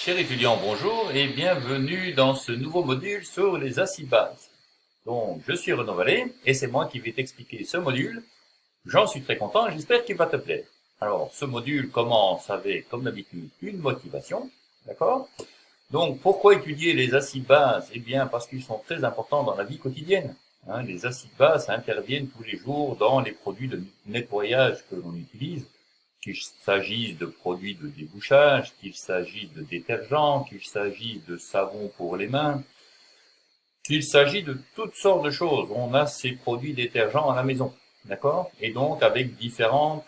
Cher étudiant, bonjour et bienvenue dans ce nouveau module sur les acides bases. Donc, je suis Renaud Vallée et c'est moi qui vais t'expliquer ce module. J'en suis très content et j'espère qu'il va te plaire. Alors, ce module commence avec, comme d'habitude, une motivation, d'accord? Donc, pourquoi étudier les acides bases? Eh bien, parce qu'ils sont très importants dans la vie quotidienne. Les acides bases interviennent tous les jours dans les produits de nettoyage que l'on utilise, qu'il s'agisse de produits de débouchage, qu'il s'agisse de détergents, qu'il s'agisse de savon pour les mains, qu'il s'agit de toutes sortes de choses. On a ces produits détergents à la maison, d'accord? Et donc avec différents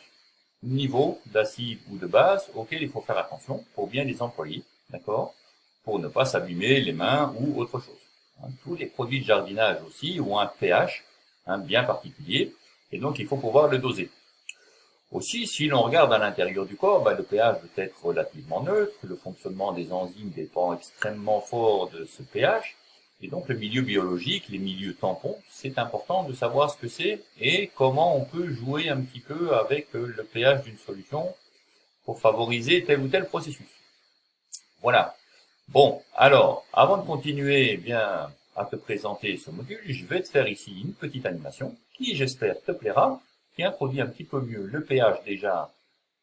niveaux d'acide ou de base auxquels il faut faire attention pour bien les employer, d'accord? Pour ne pas s'abîmer les mains ou autre chose. Tous les produits de jardinage aussi ont un pH bien particulier, et donc il faut pouvoir le doser. Aussi, si l'on regarde à l'intérieur du corps, le pH doit être relativement neutre, le fonctionnement des enzymes dépend extrêmement fort de ce pH, et donc le milieu biologique, les milieux tampons, c'est important de savoir ce que c'est et comment on peut jouer un petit peu avec le pH d'une solution pour favoriser tel ou tel processus. Voilà. Bon, alors, avant de continuer bien à te présenter ce module, je vais te faire ici une petite animation qui, j'espère, te plaira, qui introduit un petit peu mieux le pH déjà,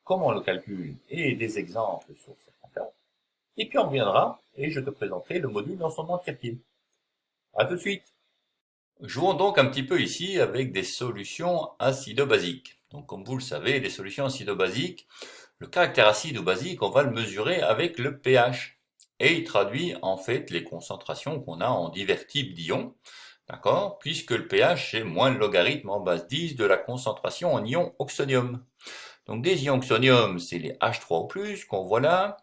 comment on le calcule et des exemples sur certains cas. Et puis on reviendra et je te présenterai le module dans son entièreté. À tout de suite. Jouons donc un petit peu ici avec des solutions acido-basiques. Donc comme vous le savez, les solutions acido-basiques, le caractère acide ou basique, on va le mesurer avec le pH. Et il traduit en fait les concentrations qu'on a en divers types d'ions, d'accord? Puisque le pH est moins le logarithme en base 10 de la concentration en ion oxonium. Donc des ions oxonium, c'est les H3O+, qu'on voit là.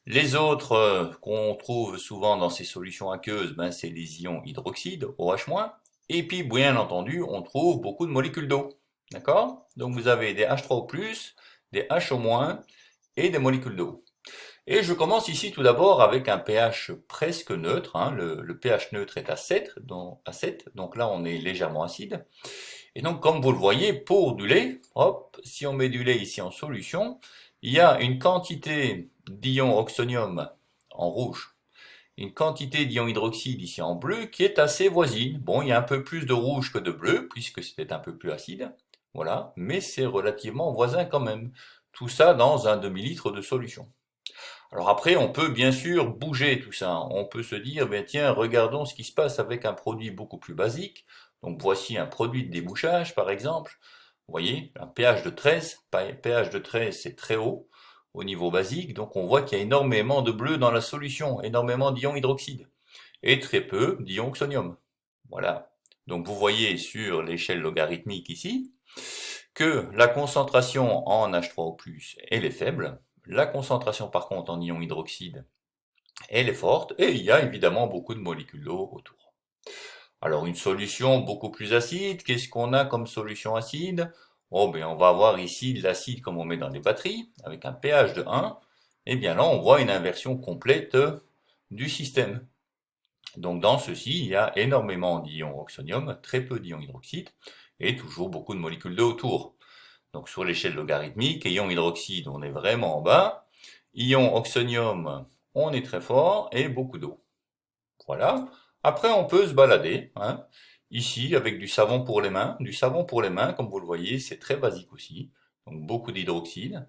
Les autres qu'on trouve souvent dans ces solutions aqueuses, c'est les ions hydroxyde, OH-. Et puis, bien entendu, on trouve beaucoup de molécules d'eau. D'accord? Donc vous avez des H3O+, des HO- et des molécules d'eau. Et je commence ici tout d'abord avec un pH presque neutre. Le pH neutre est à 7, donc là on est légèrement acide. Et donc comme vous le voyez, pour du lait, hop, si on met du lait ici en solution, il y a une quantité d'ion oxonium en rouge, une quantité d'ion hydroxyde ici en bleu qui est assez voisine. Bon, il y a un peu plus de rouge que de bleu puisque c'était un peu plus acide, voilà, mais c'est relativement voisin quand même. Tout ça dans un demi-litre de solution. Alors après, on peut bien sûr bouger tout ça. On peut se dire, tiens, regardons ce qui se passe avec un produit beaucoup plus basique. Donc voici un produit de débouchage, par exemple. Vous voyez, un pH de 13. pH de 13, c'est très haut au niveau basique. Donc on voit qu'il y a énormément de bleu dans la solution, énormément d'ion hydroxyde et très peu d'ion oxonium. Voilà. Donc vous voyez sur l'échelle logarithmique ici que la concentration en H3O+, elle est faible. La concentration par contre en ion hydroxyde, elle est forte, et il y a évidemment beaucoup de molécules d'eau autour. Alors une solution beaucoup plus acide, qu'est-ce qu'on a comme solution acide? On va avoir ici de l'acide comme on met dans les batteries, avec un pH de 1, et bien là on voit une inversion complète du système. Donc dans ceci, il y a énormément d'ions oxonium, très peu d'ions hydroxyde, et toujours beaucoup de molécules d'eau autour. Donc sur l'échelle logarithmique, ion hydroxyde, on est vraiment en bas. Ion oxonium, on est très fort, et beaucoup d'eau. Voilà. Après, on peut se balader, ici, avec du savon pour les mains. Du savon pour les mains, comme vous le voyez, c'est très basique aussi. Donc beaucoup d'hydroxyde.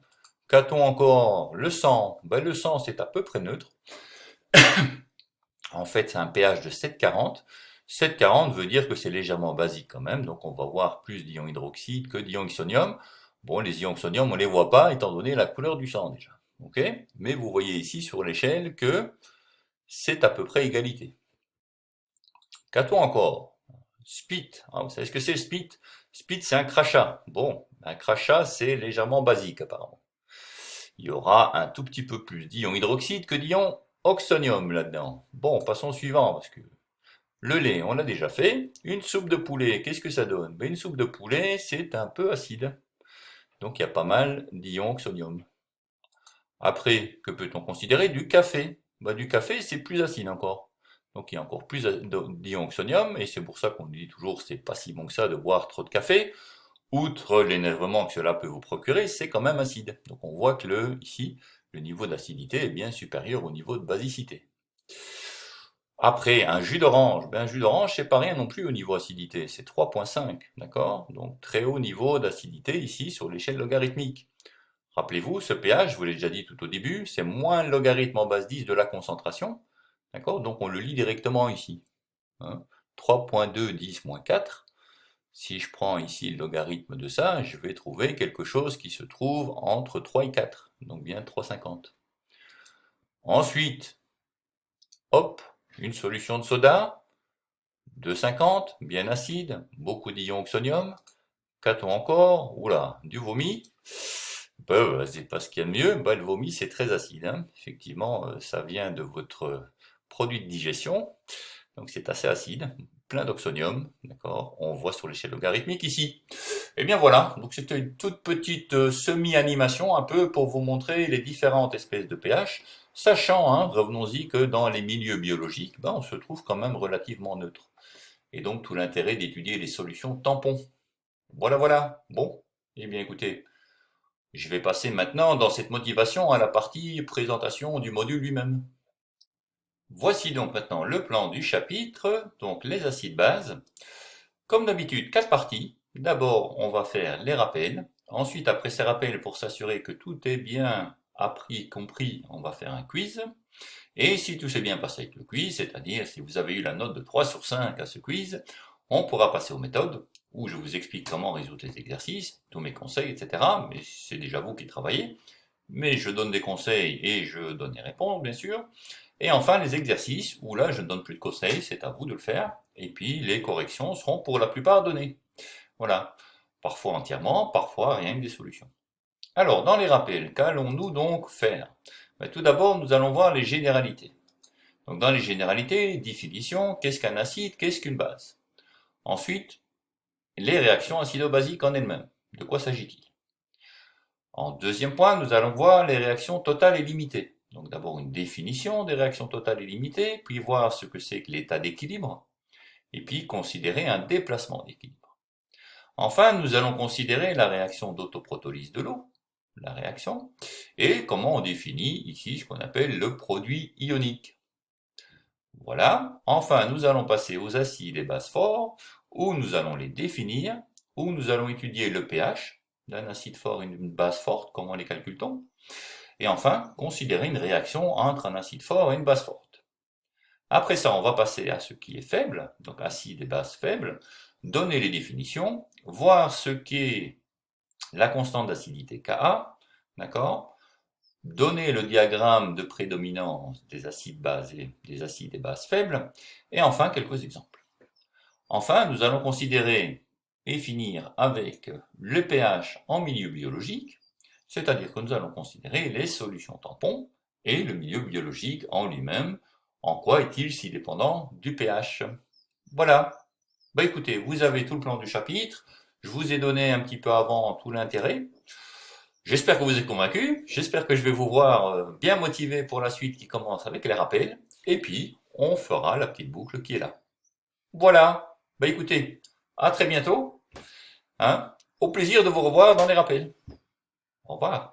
Qu'a-t-on encore? Le sang. Le sang, c'est à peu près neutre. En fait, c'est un pH de 7,40. 7,40 veut dire que c'est légèrement basique quand même, donc on va voir plus d'ion hydroxyde que d'ion oxonium. Bon, les ions oxonium, on les voit pas, étant donné la couleur du sang déjà. Ok? Mais vous voyez ici sur l'échelle que c'est à peu près égalité. Qu'a-t-on encore? Spit. Vous savez ce que c'est le spit? Spit, c'est un crachat. Bon, un crachat, c'est légèrement basique apparemment. Il y aura un tout petit peu plus d'ion hydroxyde que d'ion oxonium là-dedans. Bon, passons au suivant, parce que le lait, on l'a déjà fait. Une soupe de poulet, qu'est-ce que ça donne? Une soupe de poulet, c'est un peu acide. Donc il y a pas mal d'ion oxonium. Après, que peut-on considérer? Du café. Du café, c'est plus acide encore. Donc il y a encore plus d'ion oxonium, et c'est pour ça qu'on dit toujours c'est pas si bon que ça de boire trop de café. Outre l'énervement que cela peut vous procurer, c'est quand même acide. Donc on voit que ici, Le niveau d'acidité est bien supérieur au niveau de basicité. Après, un jus d'orange. Un jus d'orange, c'est pas rien non plus au niveau acidité, c'est 3,5, d'accord? Donc très haut niveau d'acidité ici sur l'échelle logarithmique. Rappelez-vous, ce pH, je vous l'ai déjà dit tout au début, c'est moins le logarithme en base 10 de la concentration, d'accord? Donc on le lit directement ici. Hein, 3,2 10 moins 4. Si je prends ici le logarithme de ça, je vais trouver quelque chose qui se trouve entre 3 et 4, donc bien 3,50. Ensuite, hop, une solution de soda, 2,50, bien acide, beaucoup d'ions oxonium. Qu'a-t-on encore? Oula, du vomi. C'est pas ce qu'il y a de mieux. Le vomi, c'est très acide, hein. Effectivement, ça vient de votre produit de digestion. Donc c'est assez acide, plein d'oxonium, d'accord? On voit sur l'échelle logarithmique ici. Et bien voilà, donc c'était une toute petite semi-animation un peu pour vous montrer les différentes espèces de pH, sachant, hein, revenons-y, que dans les milieux biologiques, on se trouve quand même relativement neutre. Et donc tout l'intérêt d'étudier les solutions tampons. Voilà. Bon, eh bien écoutez, je vais passer maintenant dans cette motivation à la partie présentation du module lui-même. Voici donc maintenant le plan du chapitre, donc les acides-bases. Comme d'habitude, 4 parties. D'abord, on va faire les rappels. Ensuite, après ces rappels, pour s'assurer que tout est bien appris, compris, on va faire un quiz. Et si tout s'est bien passé avec le quiz, c'est-à-dire si vous avez eu la note de 3 sur 5 à ce quiz, on pourra passer aux méthodes, où je vous explique comment résoudre les exercices, tous mes conseils, etc. Mais c'est déjà vous qui travaillez. Mais je donne des conseils et je donne des réponses, bien sûr. Et enfin, les exercices, où là, je ne donne plus de conseils, c'est à vous de le faire. Et puis, les corrections seront pour la plupart données. Voilà. Parfois entièrement, parfois rien que des solutions. Alors, dans les rappels, qu'allons-nous donc faire? Tout d'abord, nous allons voir les généralités. Donc, dans les généralités, définition, qu'est-ce qu'un acide, qu'est-ce qu'une base? Ensuite, les réactions acido-basiques en elles-mêmes. De quoi s'agit-il? En deuxième point, nous allons voir les réactions totales et limitées. Donc d'abord une définition des réactions totales et limitées, puis voir ce que c'est que l'état d'équilibre, et puis considérer un déplacement d'équilibre. Enfin, nous allons considérer la réaction d'autoprotolyse de l'eau, la réaction, et comment on définit ici ce qu'on appelle le produit ionique. Voilà. Enfin, nous allons passer aux acides et bases forts, où nous allons les définir, où nous allons étudier le pH d'un acide fort et d'une base forte, comment les calcule-t-on? Et enfin, considérer une réaction entre un acide fort et une base forte. Après ça, on va passer à ce qui est faible, donc acide et base faible, donner les définitions, voir ce qu'est la constante d'acidité Ka, d'accord? Donner le diagramme de prédominance des acides bases et des acides et bases faibles, et enfin quelques exemples. Enfin, nous allons considérer et finir avec le pH en milieu biologique, c'est-à-dire que nous allons considérer les solutions tampons et le milieu biologique en lui-même. En quoi est-il si dépendant du pH? Voilà. Écoutez, vous avez tout le plan du chapitre. Je vous ai donné un petit peu avant tout l'intérêt. J'espère que vous êtes convaincus. J'espère que je vais vous voir bien motivé pour la suite qui commence avec les rappels. Et puis, on fera la petite boucle qui est là. Voilà. Écoutez, à très bientôt. Hein, au plaisir de vous revoir dans les rappels. Au revoir.